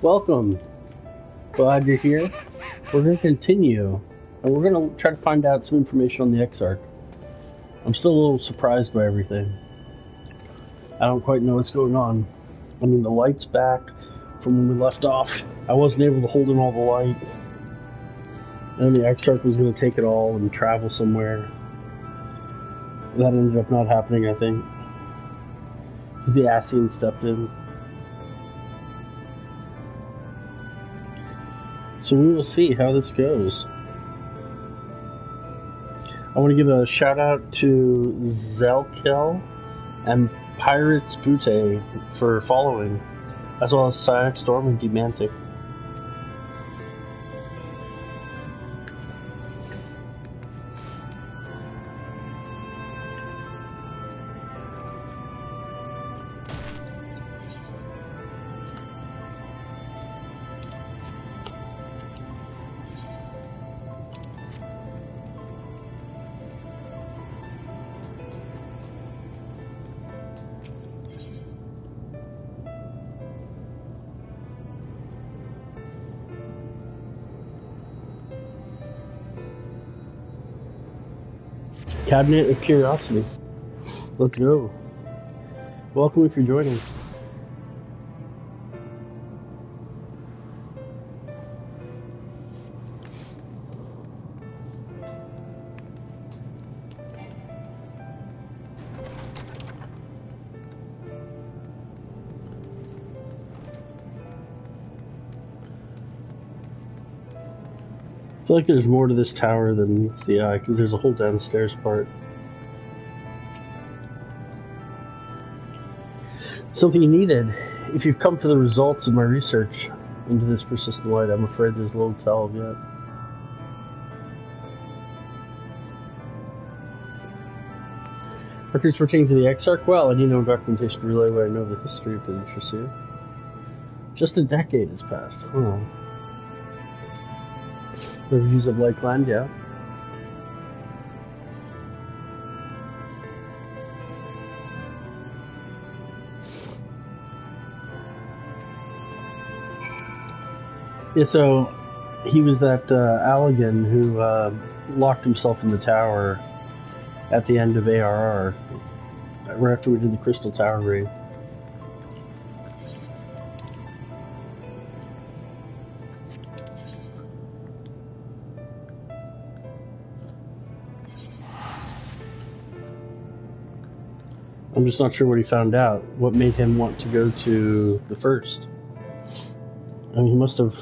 Welcome. Glad you're here. We're going to continue, and we're going to try to find out some information on the XIV. I'm still a little surprised by everything. I don't quite know what's going on. I mean, the light's back from when we left off. I wasn't able to hold in all the light. And the XIV was going to take it all and travel somewhere. That ended up not happening, I think. Because the Ascian stepped in. So we will see how this goes. I want to give a shout out to Zelkill and Pirates Butte for following, as well as Psionic Storm and Demantic. Cabinet of Curiosity. Let's go. Welcome if you're joining. I feel like there's more to this tower than meets the eye, because there's a whole downstairs part. Something you needed. If you've come for the results of my research into this persistent light, I'm afraid there's little to tell of yet. Records pertaining to the XIV? Well, I need no documentation to relay what I know of the history if that interests you. Just a decade has passed. Oh. Reviews of Lakeland, yeah. Yeah, so he was that Allegan who locked himself in the tower at the end of ARR, right after we did the Crystal Tower raid. I'm just not sure what he found out. What made him want to go to the first? I mean, he must have...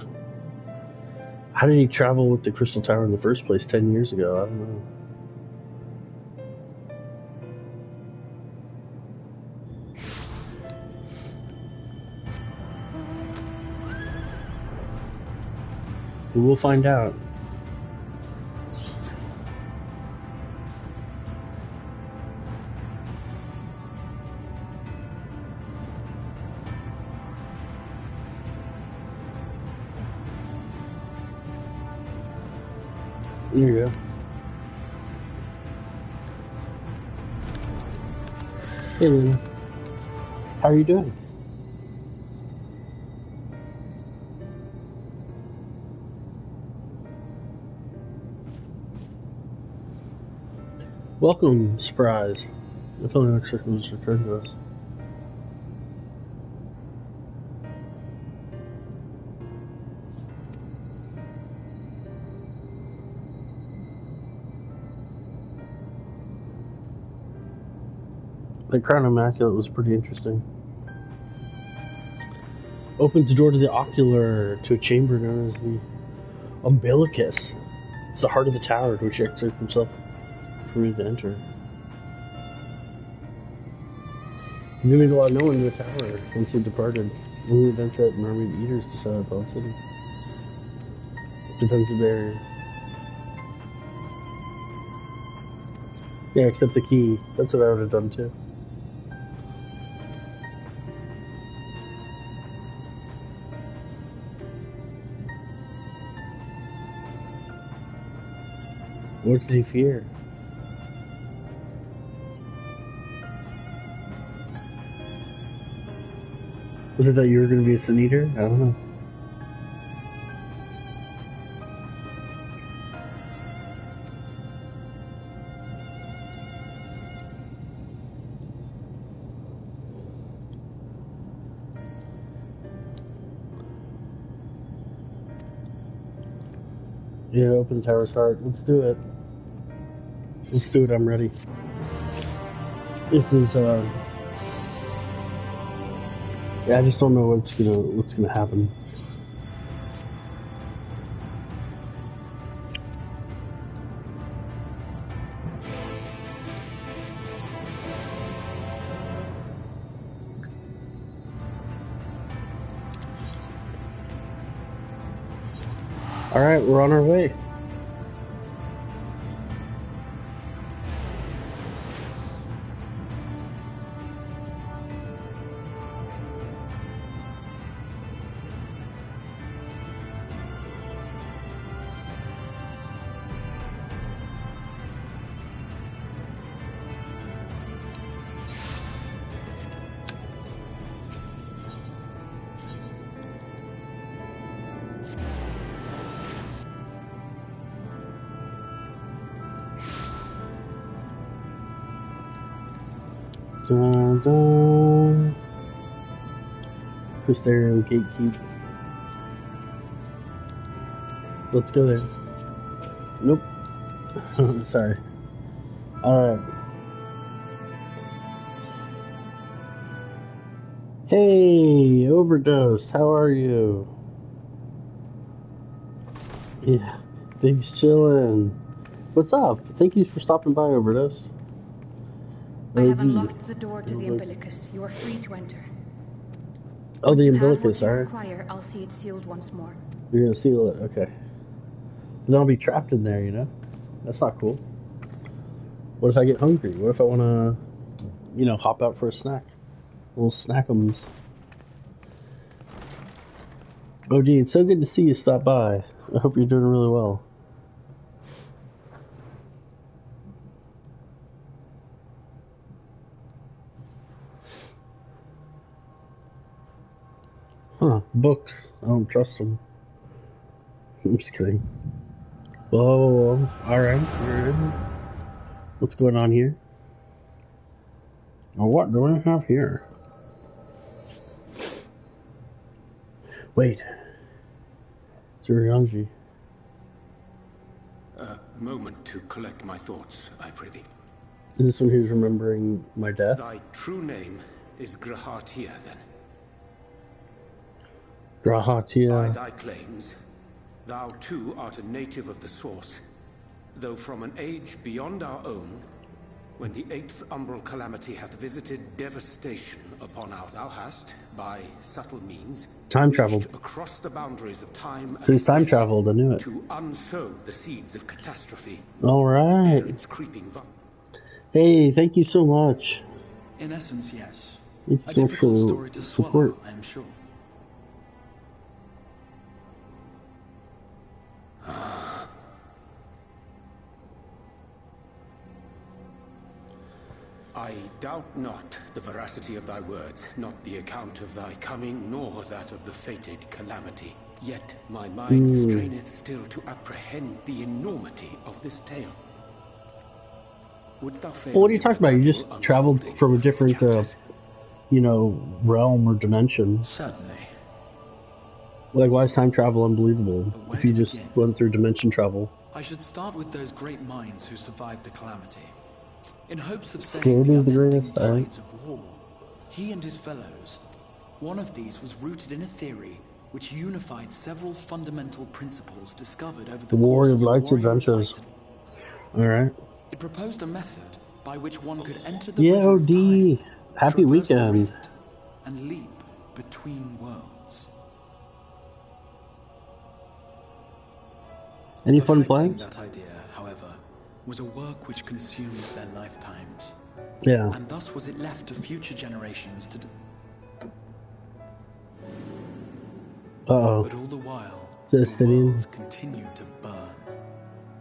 How did he travel with the Crystal Tower in the first place 10 years ago? I don't know. We will find out. There you go. Hey, Luna. How are you doing? Welcome, surprise. I thought the XIV was returned to us. The Crown Immaculate was pretty interesting. Opens the door to the ocular to a chamber known as the umbilicus. It's the heart of the tower to which XIV himself permitted to enter. He didn't allow no one to the tower once he departed. Only events at an army of eaters to set up the city. Defensive barrier. Yeah, except the key. That's what I would have done too. What does he fear? Was it that you were going to be a Sin Eater? I don't know. Yeah, open the tower's heart. Let's do it. Let's do it. I'm ready. This is yeah, I just don't know what's gonna happen. All right, we're on our way. Dun, dun. Crystarium gatekeep. Let's go there. Nope. Sorry. Alright. Hey, Overdosed, how are you? Yeah, things chillin'. What's up? Thank you for stopping by, Overdosed. I have unlocked the door to the umbilicus. You are free to enter. Oh, Once the you have umbilicus, what you alright. require, I'll see it sealed once more. You're gonna seal it, okay. Then I'll be trapped in there, you know? That's not cool. What if I get hungry? What if I wanna, hop out for a snack? Little snackums. Oh, gee, it's so good to see you stop by. I hope you're doing really well. Huh, books. I don't trust them. I'm just kidding. Whoa. Alright. What's going on here? Oh, what do I have here? Wait. Zurianji. A moment to collect my thoughts, I prithee. Is this when he was remembering my death? Thy true name is Grahatia, then? Grahatia. By thy claims, thou too art a native of the Source, though from an age beyond our own, when the 8th umbral calamity hath visited devastation upon our thou hast, by subtle means, time traveled across the boundaries of time and since space, time traveled, I knew it. to unsow the seeds of catastrophe. Alright. Its creeping hey, thank you so much. In essence, yes. It's a difficult story to swallow, I'm sure. I doubt not the veracity of thy words, not the account of thy coming, nor that of the fated calamity. Yet my mind straineth still to apprehend the enormity of this tale. Wouldst thou favor what are you talking about? You just traveled from a different, realm or dimension. Certainly. Like, why is time travel unbelievable if you just went through dimension travel? I should start with those great minds who survived the calamity. In hopes of staying the unending tides of war, he and his fellows, one of these was rooted in a theory which unified several fundamental principles discovered over the War course of Lights adventures. Alright. It proposed a method by which one could enter the yeah, river of time, happy weekend, and leap between worlds. Any fun plans? That idea, however, was a work which consumed their lifetimes. Yeah. And thus was it left to future generations to do. But all the while, the world continued to burn.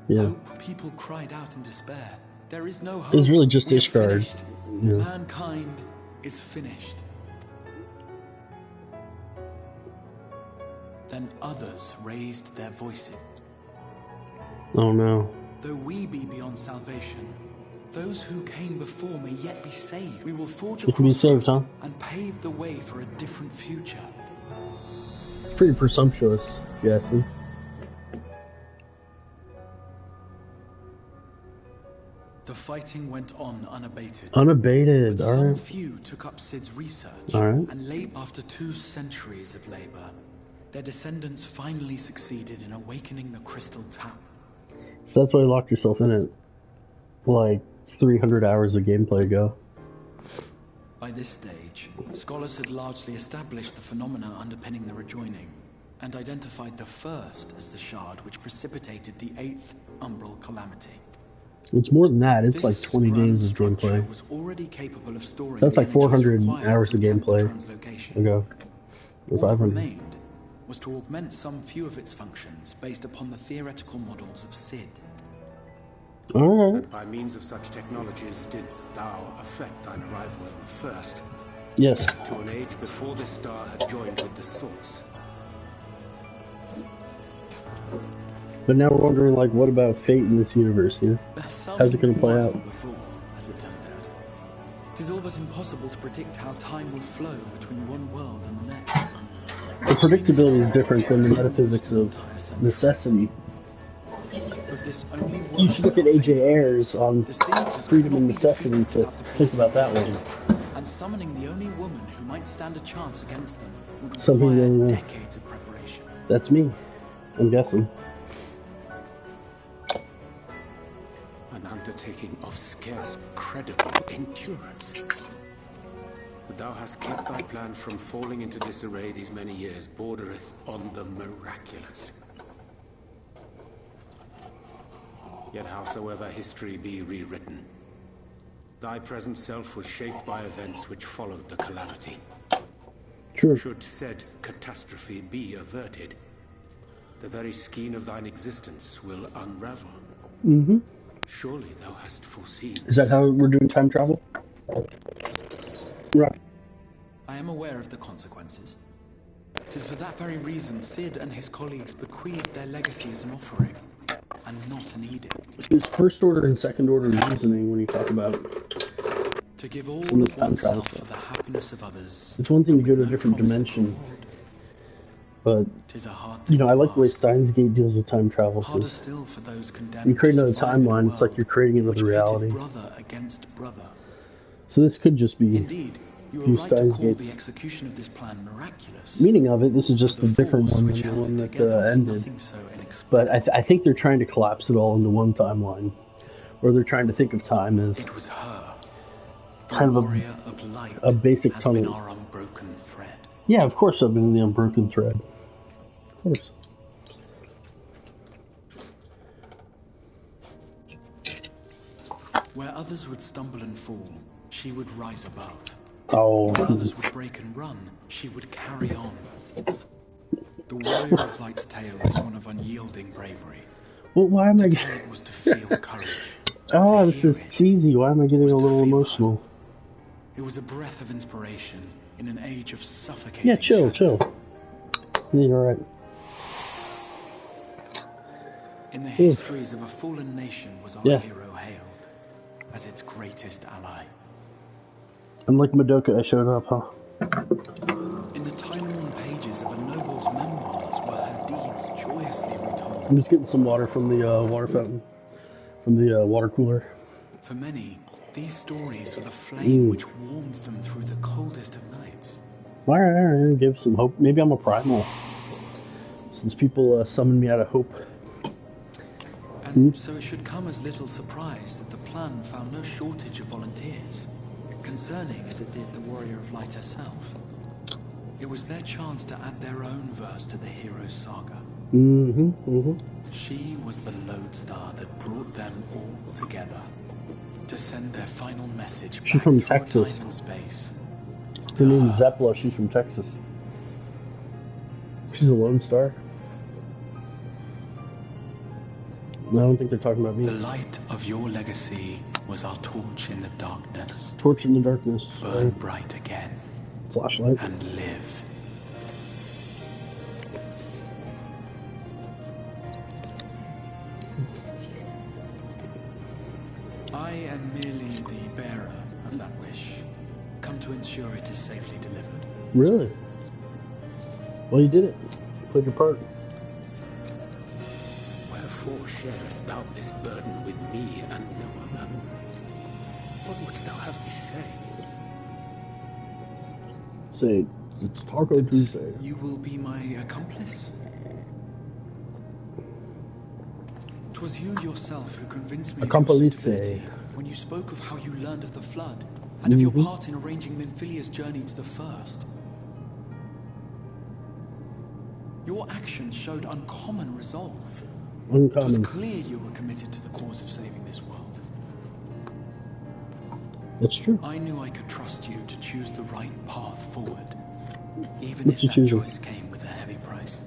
Yeah. Hope people cried out in despair. There is no hope. It's really just discard. Yeah. Mankind is finished. Then others raised their voices. Oh no. Though we be beyond salvation, those who came before may yet be saved. We will forge a crossroads and pave the way for a different future. It's pretty presumptuous, if you ask me. fighting went on unabated. Unabated, But alright. some few took up Sid's research, Alright. and late after 2 centuries of labor, their descendants finally succeeded in awakening the crystal tap. So that's why you locked yourself in it like 300 hours of gameplay ago. By this stage, scholars had largely established the phenomena underpinning the rejoining, and identified the first as the shard which precipitated the 8th umbral calamity. It's more than that, it's This like 20 grand days of structure gameplay. was already capable of storing That's the like energies 400 required hours to of attempt the gameplay translocation. ago. Or What 500. remained was to augment some few of its functions based upon the theoretical models of Sid. Alright. And by means of such technologies didst thou effect thine arrival in the first, Yes. to an age before this star had joined with the source. But now we're wondering, like, what about fate in this universe, you know? How's it going to play out? Before, as it turned out. It is all but impossible to predict how time will flow between one world and the next. The predictability is different than the metaphysics of necessity. But this only You should look at AJ Ayers on freedom and necessity to think about that one. And summoning the only woman who might stand a chance against them would Something require that, decades of preparation. That's me, I'm guessing. An undertaking of scarce credible endurance. But thou hast kept thy plan from falling into disarray these many years bordereth on the miraculous. Yet howsoever history be rewritten, thy present self was shaped by events which followed the calamity. True. Should said catastrophe be averted, the very skein of thine existence will unravel. Mm-hmm. Surely thou hast foreseen. Is that how we're doing time travel? Right. I am aware of the consequences. It is for that very reason Sid and his colleagues bequeathed their legacy as an offering, and not an edict. It's first order and second order reasoning when you talk about to give all in the of time travel oneself stuff. for the happiness of others. It's one thing to go to a no different promise of dimension, reward. but 'Tis a hard you thing know, I to like the way ask. Steins Gate deals with time travel. Harder Because still for those condemned you create to another survive in a timeline, it's like world you're creating which another pitted reality. brother against brother. So this could just be Indeed, you are few right to Steins call the Gates. execution of this plan miraculous. Meaning of it, this is just For a the different force one which than the held one it that together was ended. nothing so But inexplicable. I think they're trying to collapse it all into one timeline, or they're trying to think of time as It was her, the kind of warrior of light, a basic has been tunnel. our unbroken thread. Yeah, of course I've been in the unbroken thread. Of course. Where others would stumble and fall, she would rise above. Oh, Where others would break and run, she would carry on. The warrior of light's tale is one of unyielding bravery. well, why am I? To tell it was to feel courage. Oh, To this hear is it cheesy. Why am I getting was a to little feel emotional? It was a breath of inspiration in an age of suffocating Yeah, chill, shadow. chill. Yeah, you're right. In the histories of a fallen nation was our Yeah. hero hailed as its greatest ally. Unlike Madoka, I showed up, huh? In the time-worn pages of a noble's memoirs were her deeds joyously retold. I'm just getting some water from the water fountain, from the water cooler. For many, these stories were the flame which warmed them through the coldest of nights. Alright, give some hope. Maybe I'm a primal. Since people summoned me out of hope. And so it should come as little surprise that the plan found no shortage of volunteers, concerning as it did the Warrior of Light herself. It was their chance to add their own verse to the hero's saga. She was the lodestar that brought them all together, to send their final message She's back from through Texas. time and space. Her name's Zeppela. She's from Texas. She's a lone star. I don't think they're talking about me. The light of your legacy was our torch in the darkness. Torch in the darkness. Burn bright again Flashlight. and live. I am merely the bearer of that wish, come to ensure it is safely delivered. Really? Well, you did it. You played your part. Wherefore sharest thou this burden with me and no other? What wouldst thou have me say? Say, it's Taco Tuesday. You will be my accomplice? 'Twas you yourself who convinced me of your suitability when you spoke of how you learned of the Flood, and of your part in arranging Minfilia's journey to the First. Your actions showed uncommon resolve. It was clear you were committed to the cause of saving this world. That's true. I knew I could trust you to choose the right path forward, even if that choice came with a heavy price.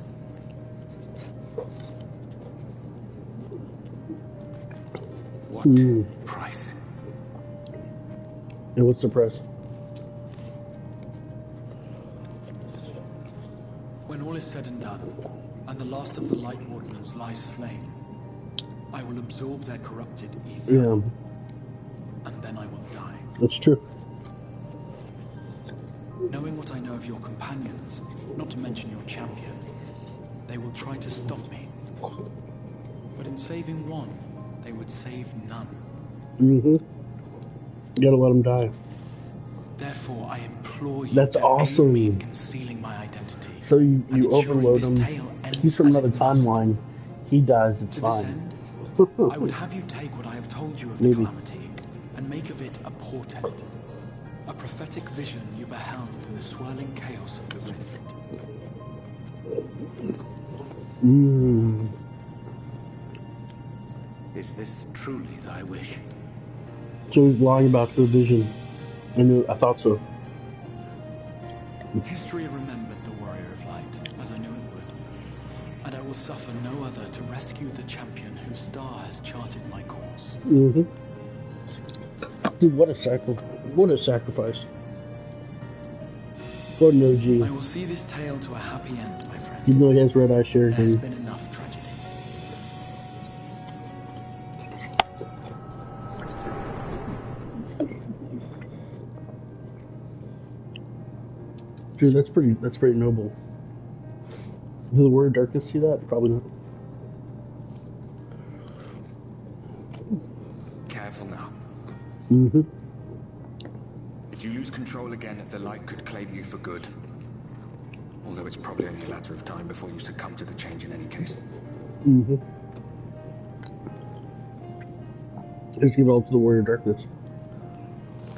What price? And what's the price? When all is said and done, and the last of the Light Wardens lies slain, I will absorb their corrupted ether, and then I will die. That's true. Knowing what I know of your companions, not to mention your champion, they will try to stop me. But in saving one, they would save none. You gotta let them die. Therefore, I implore you to aid me in concealing my identity. So you overload him. He's from another timeline. He dies, it's fine. To this end, I would have you take what I have told you of the calamity and make of it a portent. A prophetic vision you beheld in the swirling chaos of the rift. Is this truly thy wish? So he's lying about the vision. I thought so. History remembered the Warrior of Light, as I knew it would. And I will suffer no other to rescue the champion whose star has charted my course. Dude, what a sacrifice. What an OG. I will see this tale to a happy end, my friend. Even though he has red eye share. There's been enough tragedy. Dude, that's pretty noble. Did the Word of Darkness see that? Probably not. Careful now. If you lose control again, the light could claim you for good. Although it's probably only a matter of time before you succumb to the change in any case. Let's give it all to the Word of Darkness.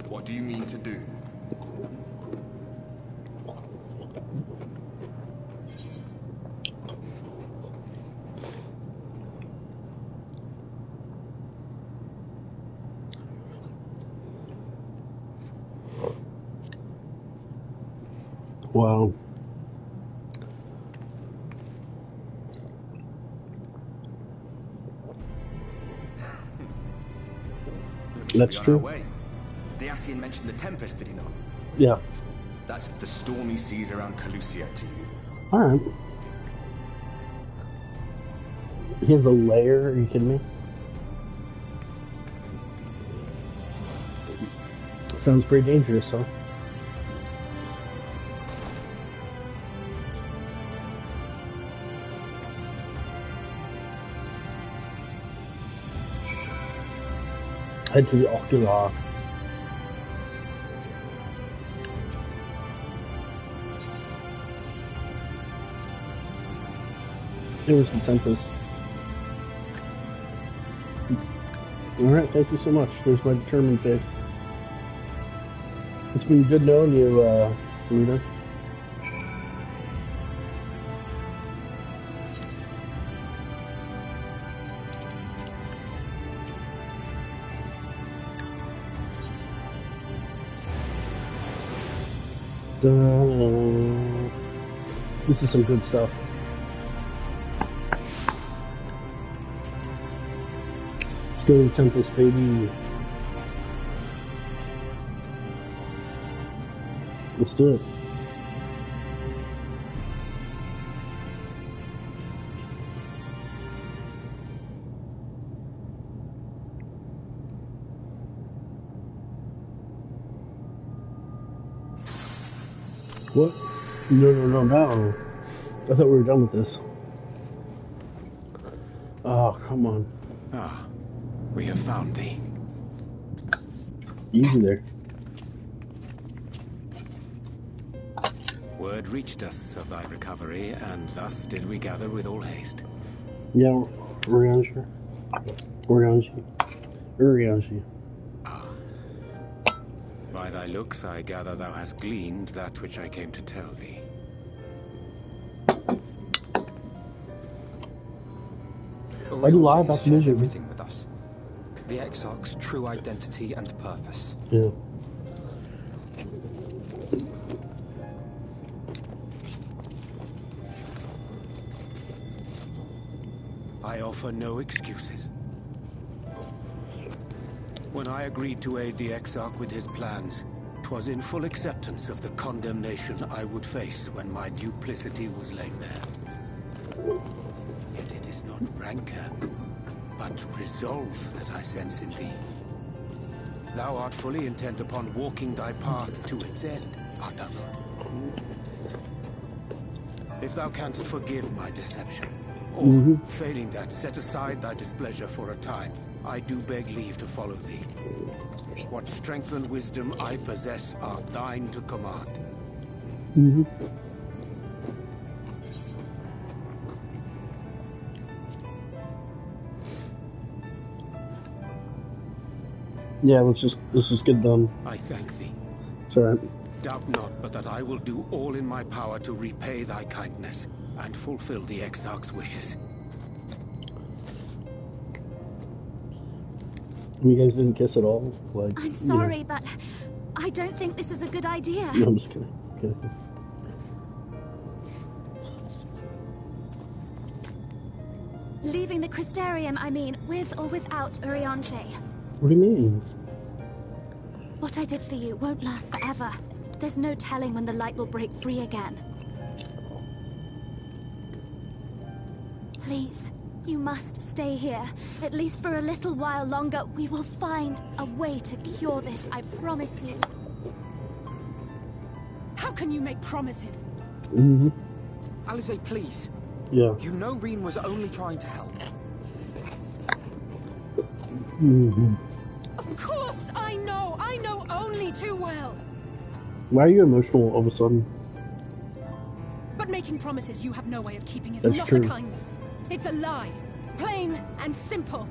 What do you mean to do? Wow. That's true. The Ascian mentioned the Tempest, did he not? Yeah. That's the stormy seas around Calusia to you. Alright. He has a lair? Are you kidding me? Sounds pretty dangerous, huh? Head to the Ocular. There was the Tempest. Alright, thank you so much. There's my determined face. It's been good knowing you, Rita. This is some good stuff. Let's go to the Tempest, baby. Let's do it. What? No. I thought we were done with this. Oh, come on. Ah, we have found thee. Easy there. Word reached us of thy recovery, and thus did we gather with all haste. Yeah, Urianger. Ah. By thy looks, I gather thou hast gleaned that which I came to tell thee. Why do you lie about the music? Everything with us. The Exarch's true identity and purpose. Yeah. I offer no excuses. When I agreed to aid the Exarch with his plans, 'twas in full acceptance of the condemnation I would face when my duplicity was laid bare. Yet it is not rancor, but resolve that I sense in thee. Thou art fully intent upon walking thy path to its end, art thou not? If thou canst forgive my deception, or, failing that, set aside thy displeasure for a time, I do beg leave to follow thee. What strength and wisdom I possess are thine to command. Yeah, let's just get done. I thank thee. It's alright. Doubt not but that I will do all in my power to repay thy kindness and fulfill the Exarch's wishes. You guys didn't kiss at all? Like, I'm sorry, but I don't think this is a good idea. No, I'm just kidding. Leaving the Crystarium, I mean, with or without Urianger. What do you mean? What I did for you won't last forever. There's no telling when the light will break free again. Please, you must stay here. At least for a little while longer. We will find a way to cure this, I promise you. How can you make promises? Alize, please. Yeah. You know Reen was only trying to help. Of course I know! I know only too well! Why are you emotional all of a sudden? But making promises you have no way of keeping is That's not true. a kindness. It's a lie. Plain and simple.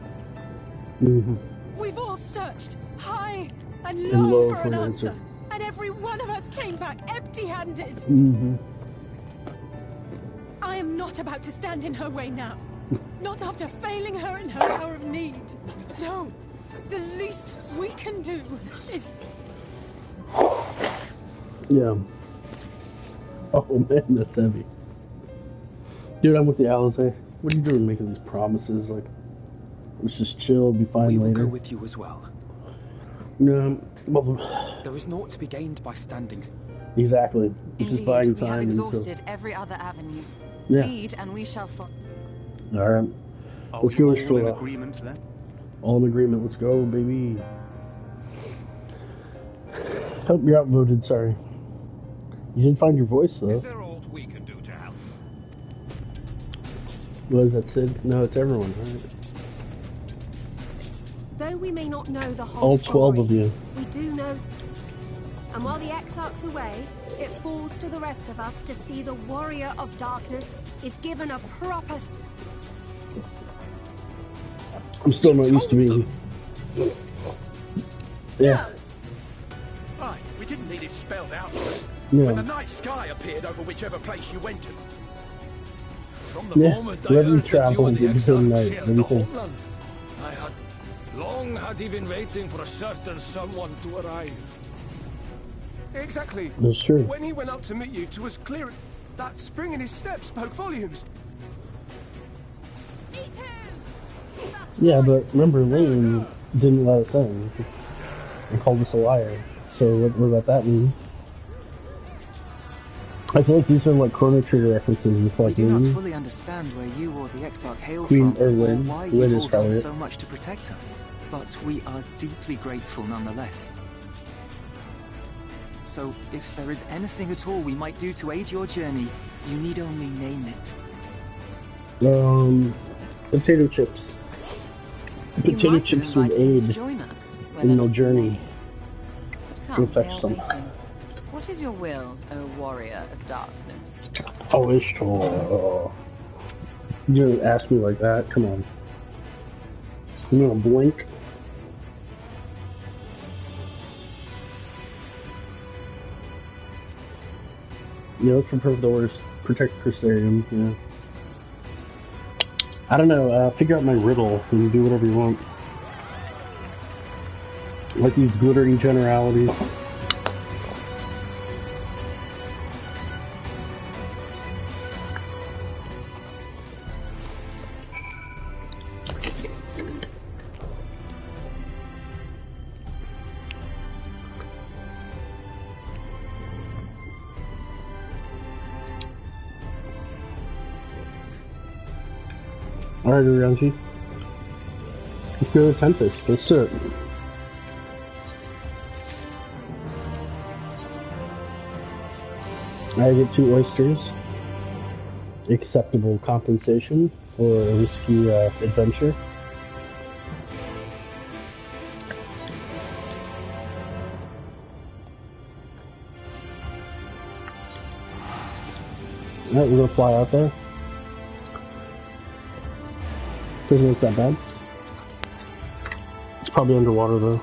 We've all searched high and low for an answer. And every one of us came back empty-handed. I am not about to stand in her way now. Not after failing her in her hour of need. No. The least we can do is... Yeah. Oh man, that's heavy. Dude, I'm with the Alize. What are you doing making these promises? Like, let's just chill, be fine later. We will go with you as well. No, well... There is naught to be gained by standing. Exactly. It's just buying we time. have exhausted every other avenue. Yeah. Lead, and we shall follow. Alright. Are Let's we go all to in agreement then? All in agreement. Let's go, baby. Help, you're outvoted, sorry. You didn't find your voice, though. Is there aught we can do to help? What is that, Sid? No, it's everyone, right? Though we may not know the whole All story, 12 of you. we do know. And while the Exarch's away, it falls to the rest of us to see the Warrior of Darkness is given a proper... I'm still not used to being... Yeah. Aye, we didn't need it spelled out to us. No. When the night sky appeared over whichever place you went to. From the Yeah, moment I wherever you heard that travel, you and the you Exarch become night, shared the everything. homeland, I had long had he been waiting for a certain someone to arrive. Exactly. That's true. When he went up to meet you, 'twas clear that spring in his step spoke volumes. Yeah, but remember, Lane didn't let us in and called us a liar. So what about that mean? I feel like these are like Chrono Trigger references with We like do not Lane. fully understand where you or the Exarch hail Queen from, or or Lynn. why Lynn you've is all done probably it. so much to protect us. But we are deeply grateful nonetheless. So, if there is anything at all we might do to aid your journey, you need only name it. Potato chips. You Potato might have chips would invited him to aid join us, in whether no it's journey. May. We'll fetch some. What is your will, O warrior of darkness? Oh, Ishtar. You don't ask me like that. Come on. I'm gonna blink. Yeah, let's prepare the orders. Protect Crystarium, yeah. I don't know, figure out my riddle and you do whatever you want. Like these glittering generalities. Alright, Urianji. Let's go to Tempest. Let's do it. I get 2 oysters. Acceptable compensation for a risky adventure. Alright, we're gonna fly out there. Doesn't look that bad. It's probably underwater though.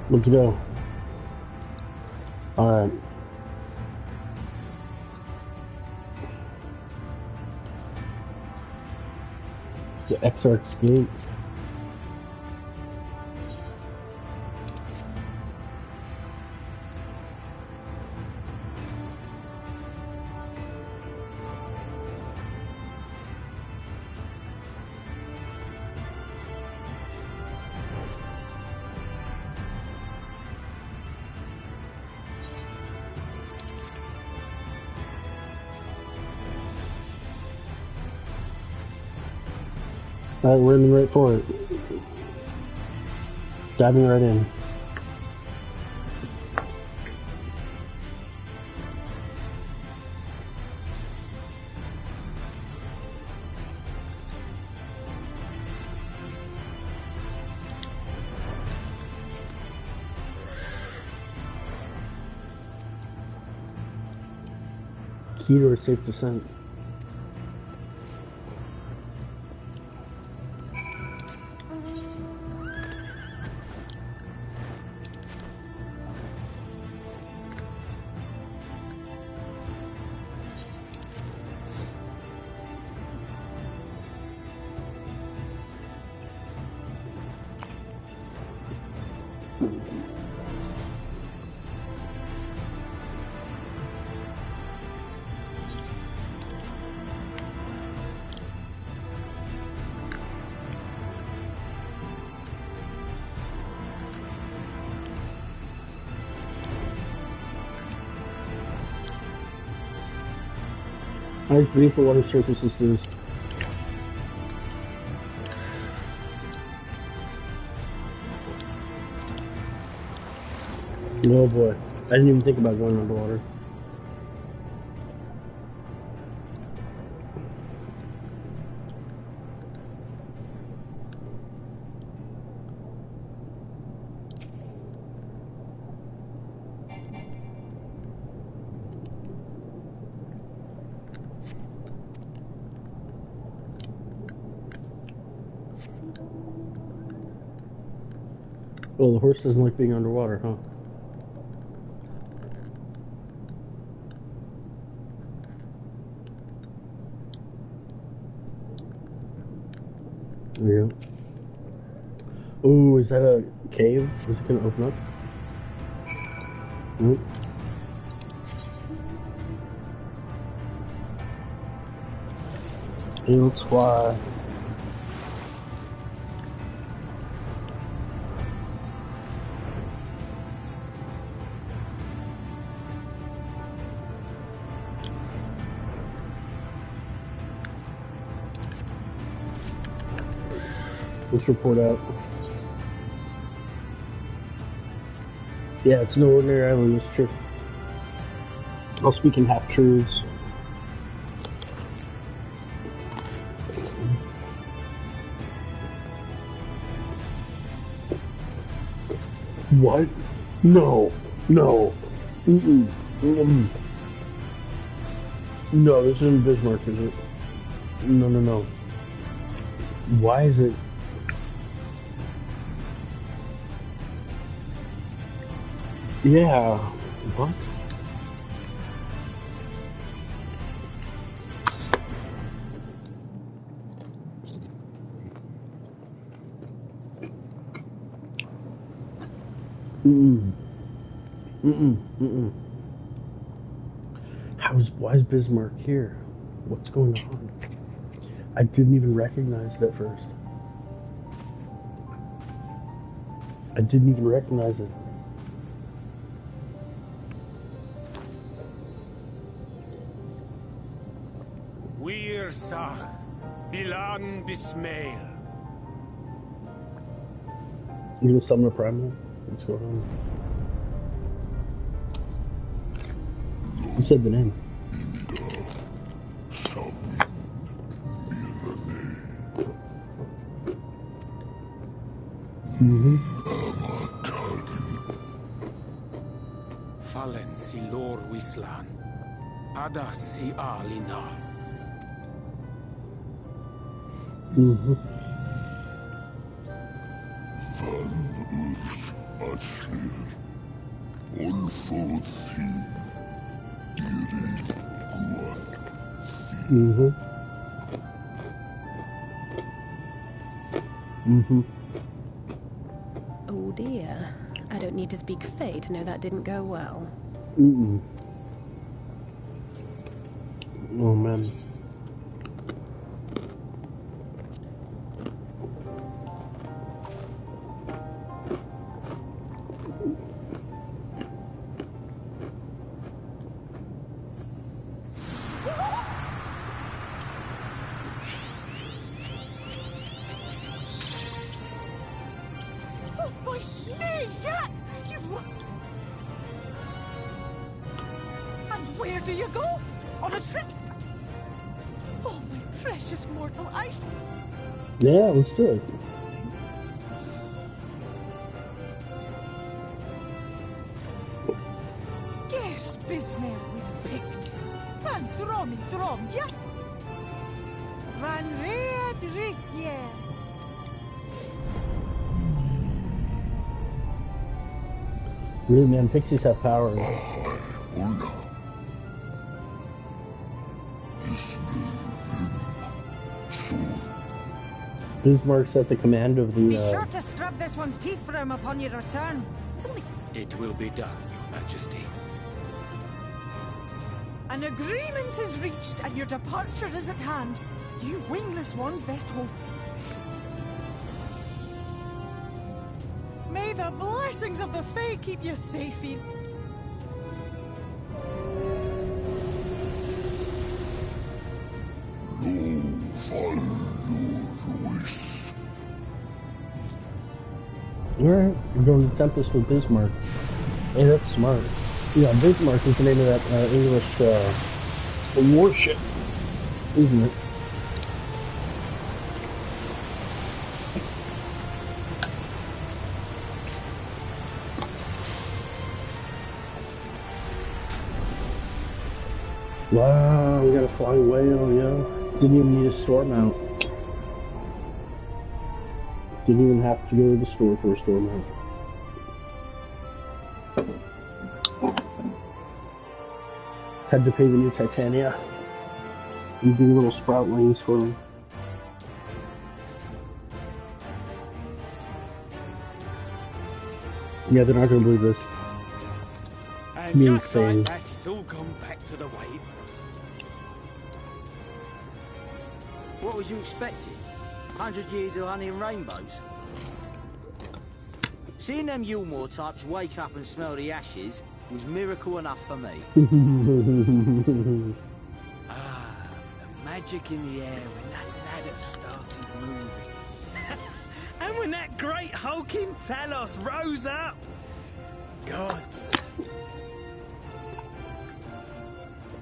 Let's go. Alright. The XIV's gate. Alright, we're aiming right for it. Diving right in. Key to a safe descent. How beneath the water surface is this? Oh boy, I didn't even think about going underwater. Oh, the horse doesn't like being underwater, huh? There you go. Ooh, is that a cave? Is it gonna open up? Nope. Hey, let's fly. Let's report out. Yeah, it's no ordinary island, it's true. I'll speak in half-truths. What? No. No. Mm-mm. Mm-mm. No, this isn't Bismarck, is it? No, no, no. Why is it... Yeah. What? Mm-mm. Mm-mm. Mm-mm. Why is Bismarck here? What's going on? I didn't even recognize it at first. I didn't even recognize it. Wir Sach, Bilan Bismail. You gonna summon a primal? What's going on? You said the name. Fallen si lor wislan. Ada si alina. Van urs atslir. Olfod thin. Iri guan. Oh dear. I don't need to speak Fey to know that didn't go well. Oh man. Yeah, let's do it. Guess Bismail we picked. Van Dromi Dromja. Van Red Rithje. Really, man, pixies have powers. Bismarck's at the command of the. Be sure to scrub this one's teeth for him upon your return. It's only. It will be done, Your Majesty. An agreement is reached, and your departure is at hand. You wingless ones best hold. May the blessings of the Fae keep you safe, Ian. Alright, we're going to Tempest with Bismarck. Hey, that's smart. Yeah, Bismarck is the name of that English warship, isn't it? Wow, we got a flying whale, yo. Didn't even need a store mount. Didn't even have to go to the store for a store mount. Had to pay the new Titania. And do little sprout wings for them. Yeah, they're not gonna believe this. And just like that, it's all gone back to the way it was. What was you expecting? 100 years of honey and rainbows? Seeing them Yulmore types wake up and smell the ashes was miracle enough for me. The magic in the air when that ladder started moving. And when that great hulking Talos rose up. gods.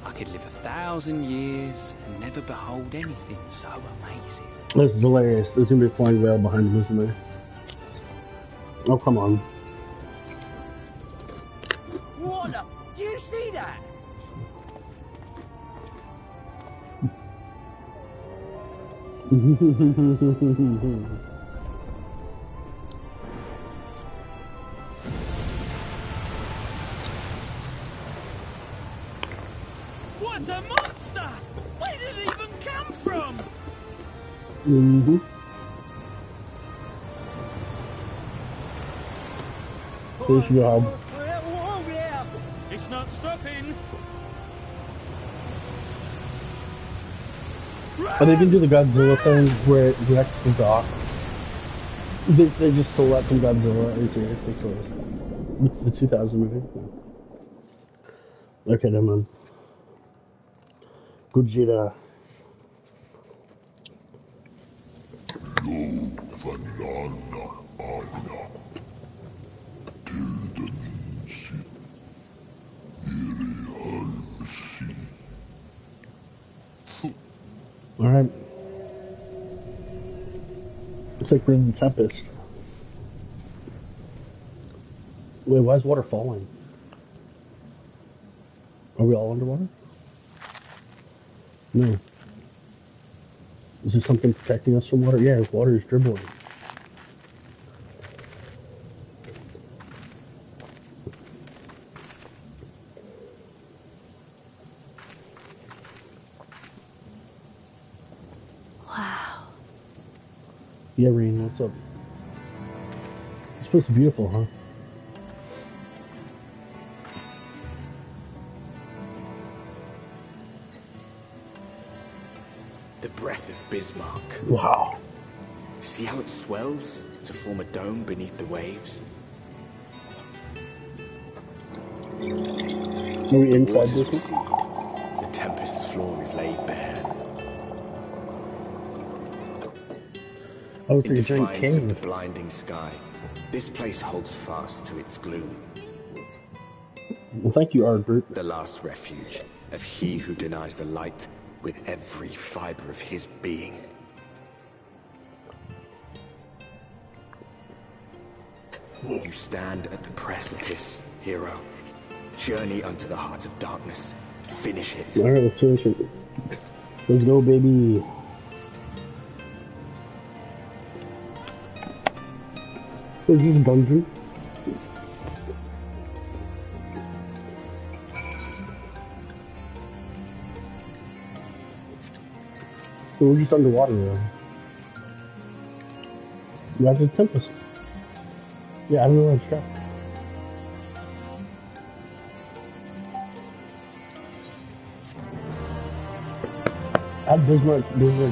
I could live 1,000 years and never behold anything so amazing. This is hilarious. There's gonna be a flying whale behind him, isn't there? Oh, come on. What the? Do you see that? What a monster! Where did it even come from? Good job. Oh, yeah. It's not stopping. Are they gonna do the Godzilla thing where it wrecks the dock? They just stole that from Godzilla. Are you serious? That's hilarious. With the 2000 movie? Yeah. Okay, never mind. Gojira. Alright. Looks like we're in the Tempest. Wait, why is water falling? Are we all underwater? No. Is there something protecting us from water? Yeah, water is dribbling. Wow. Yeah, Rain, what's up? It's supposed to be beautiful, huh? The breath of Bismarck. Wow. See how it swells to form a dome beneath the waves? Are we inside this one? The Tempest's floor is laid bare. Oh, it's In a giant defiance of the cave. blinding sky, this place holds fast to its gloom. Well, thank you, Ardbert. The last refuge of he who denies the light with every fiber of his being. You stand at the precipice, hero. Journey unto the heart of darkness. Finish it. Alright, let's finish it. Let's go, baby. Is this Bunsen? We're just underwater though. Yeah, the Tempest. Yeah, I don't know where it's trapped. Add Bismarck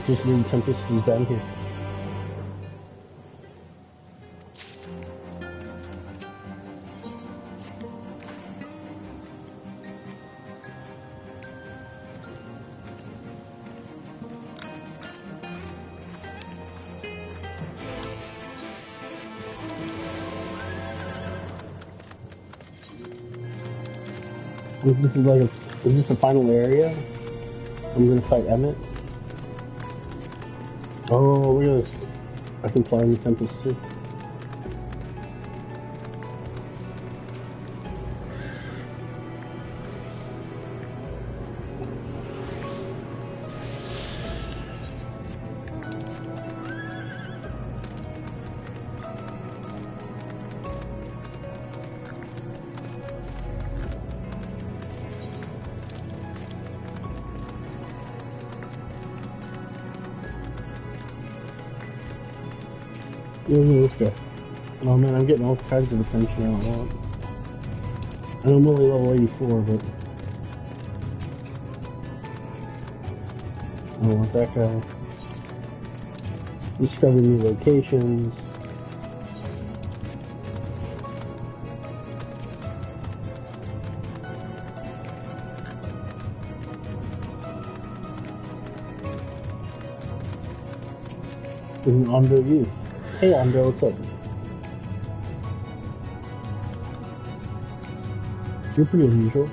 just leave Tempest is down here. This is like is this the final area? I'm gonna fight Emmett. Oh, look at this. I can fly in the Tempest too. Let's go. Oh man, I'm getting all kinds of attention I don't want. And I'm only level 84, but I don't want that guy. Discover new locations. An Ondo youth. Hey Ondo, what's up? You're pretty unusual.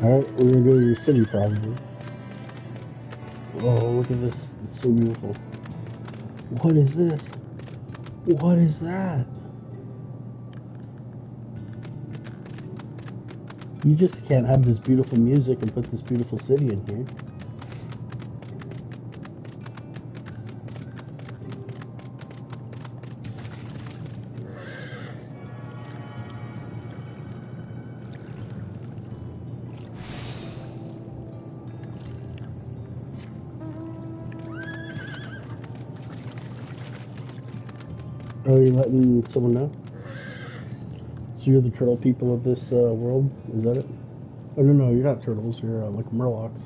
Alright, we're gonna go to your city probably. Oh, look at this. It's so beautiful. What is this? What is that? You just can't have this beautiful music and put this beautiful city in here. Oh, you're letting someone know? So you're the turtle people of this world? Is that it? Oh, no, you're not turtles. You're like murlocs.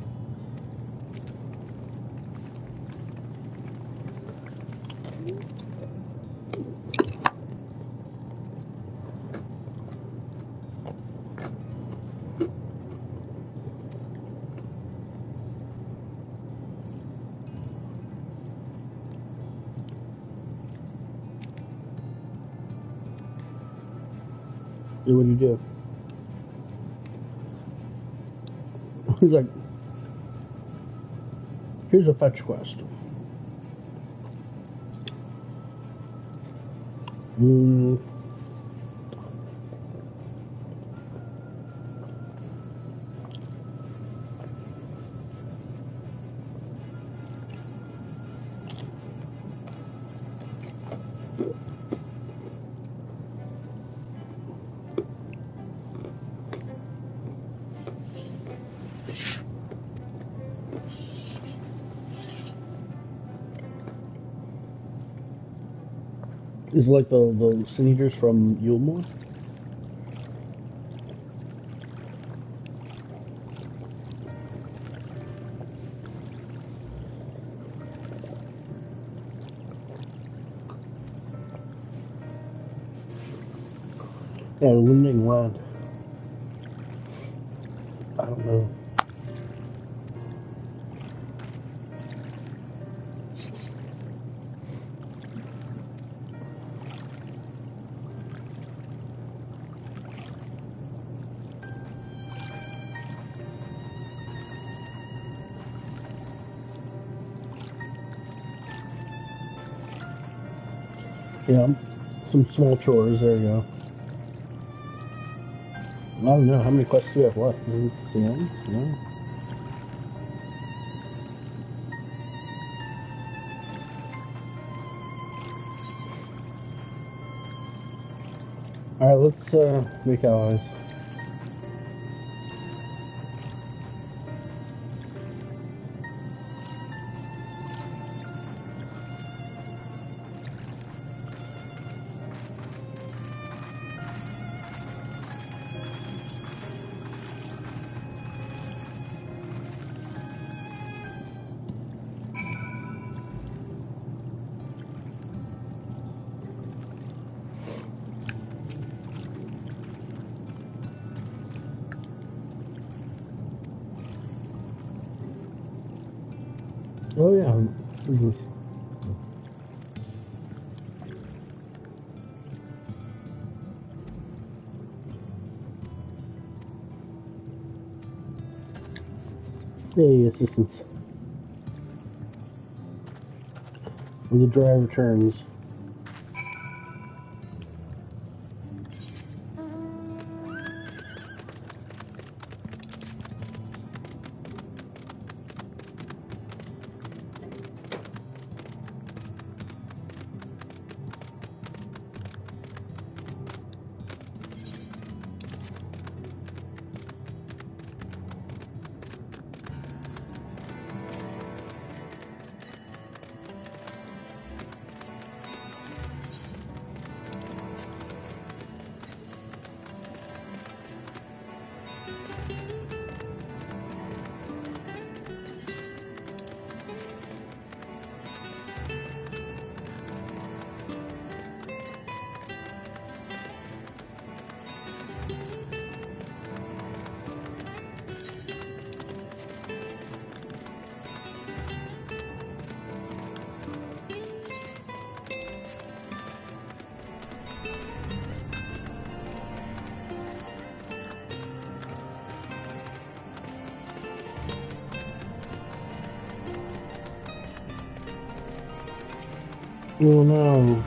Yeah, what do you do? He's like, here's a fetch quest. Is it like the sin eaters from Yulmore? Yeah, illuminating land. I don't know. Yeah, some small chores, there you go. I don't know, how many quests do we have left? Isn't this the end? No? Alright, let's make allies. Oh yeah, business. Hey, assistance. When the drive returns. Oh no.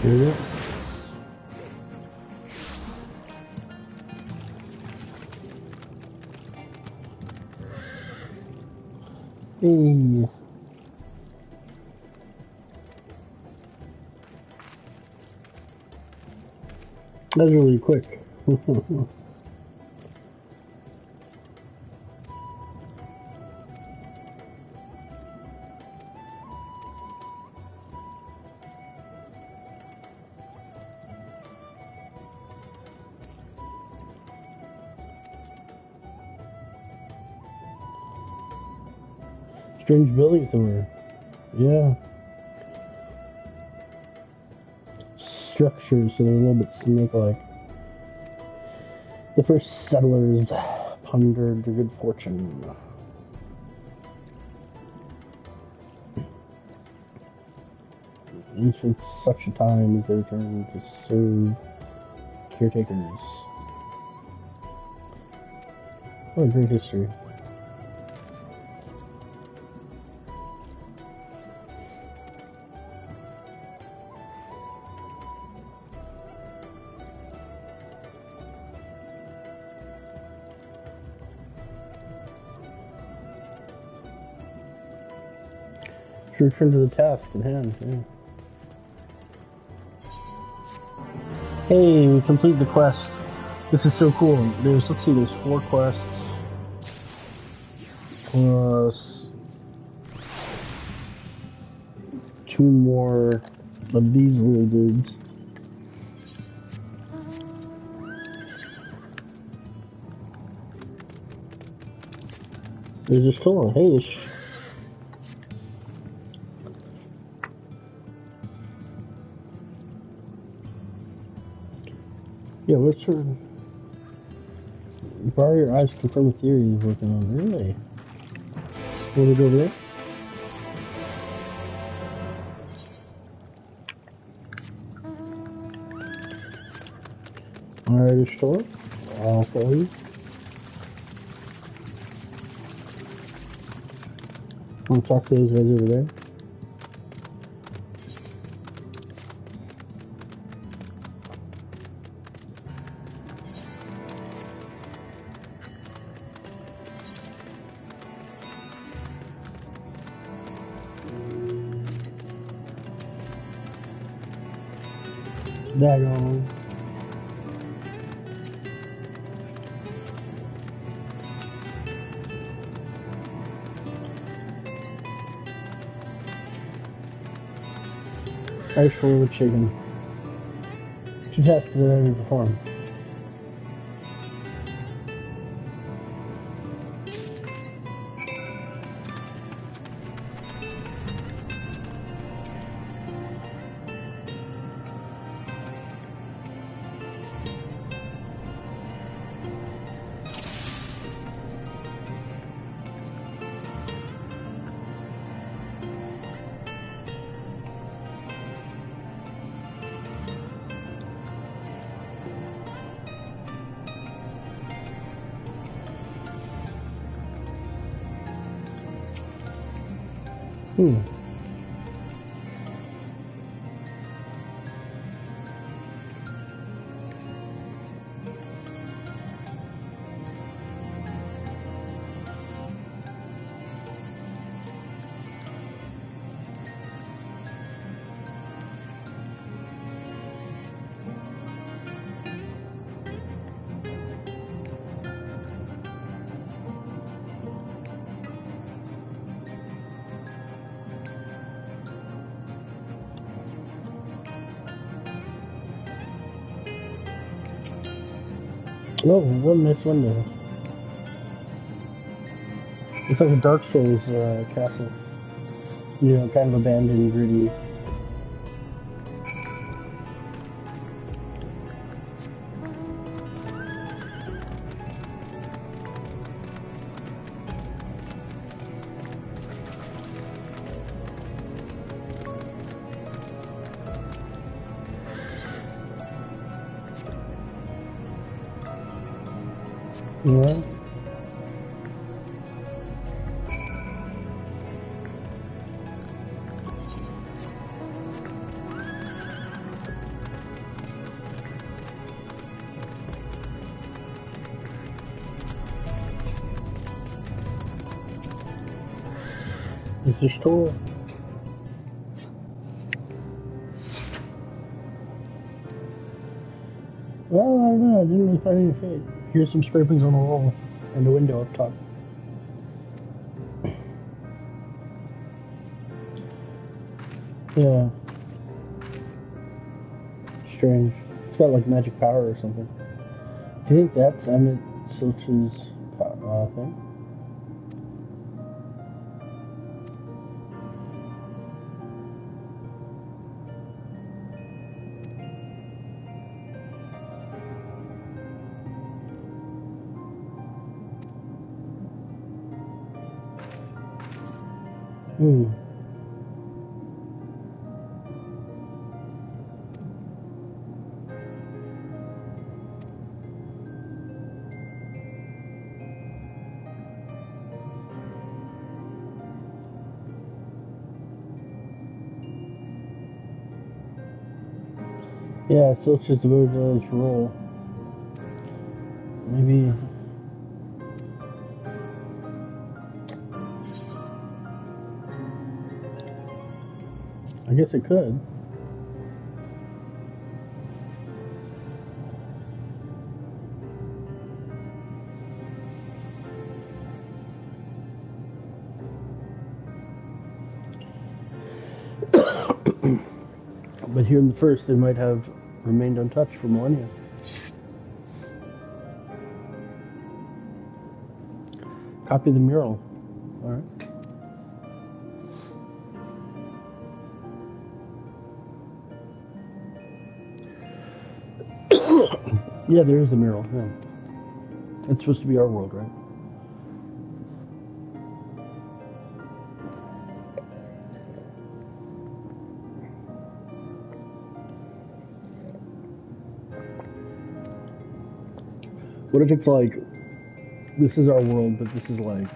Yeah. Hey. That was really quick. Strange buildings somewhere. Yeah. Structures, so they're a little bit snake-like. The first settlers pondered their good fortune. Ancient such a time as they returned to serve caretakers. What a great history. Return to the task at hand. Yeah. Hey, we completed the quest. This is so cool. Let's see, there's 4 quests. Plus 2 more of these little dudes. They're just cool. Hey, yeah, what's her... Borrow your eyes to confirm a theory he's working on. Really? Want to go over there? Alright, store. I'll follow you. I'll talk to those guys over there. Daggone. Ice roll with chicken. 2 tasks that I already performed. Oh, what a nice window. It's like a Dark Souls castle. You know, kind of abandoned, gritty. Yeah. It's a store. Well, I don't know. I didn't really find any fate. Here's some scrapings on the wall and the window up top. Yeah. Strange. It's got like magic power or something. Do you think that's Emmett Silch's thing? Hmm. Yeah, Silch is devoted to his role. Maybe. I guess it could. But here in the first, they might have remained untouched for millennia. Copy the mural. Alright. Yeah, there is the mural, yeah. It's supposed to be our world, right? What if it's like, this is our world, but this is like,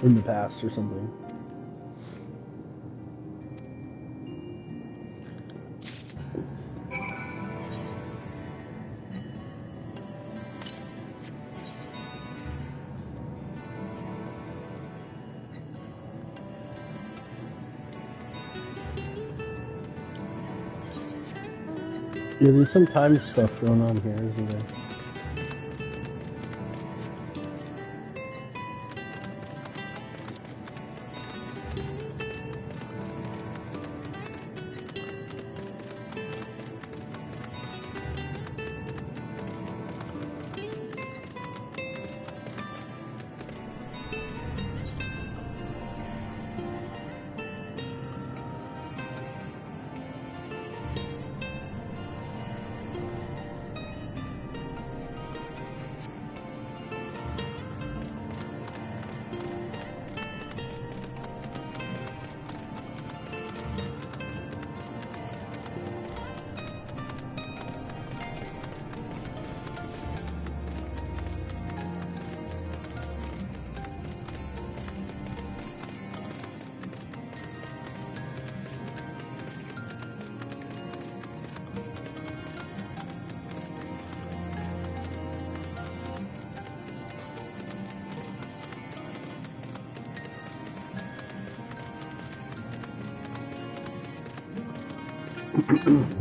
in the past or something? Yeah, there's some time stuff going on here, isn't there?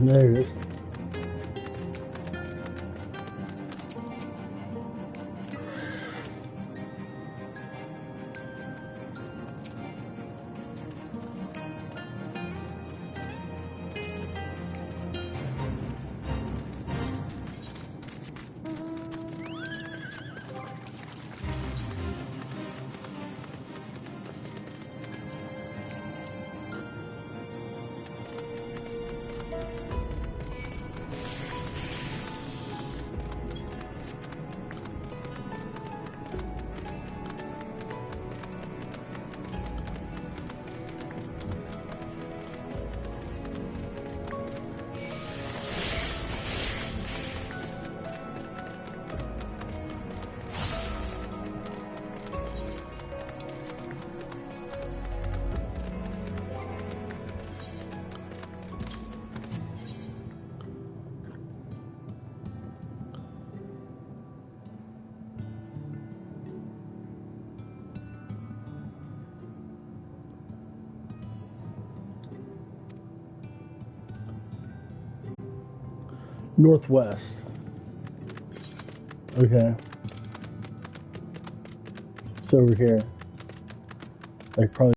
There it is. Northwest. Okay. It's over here. Like probably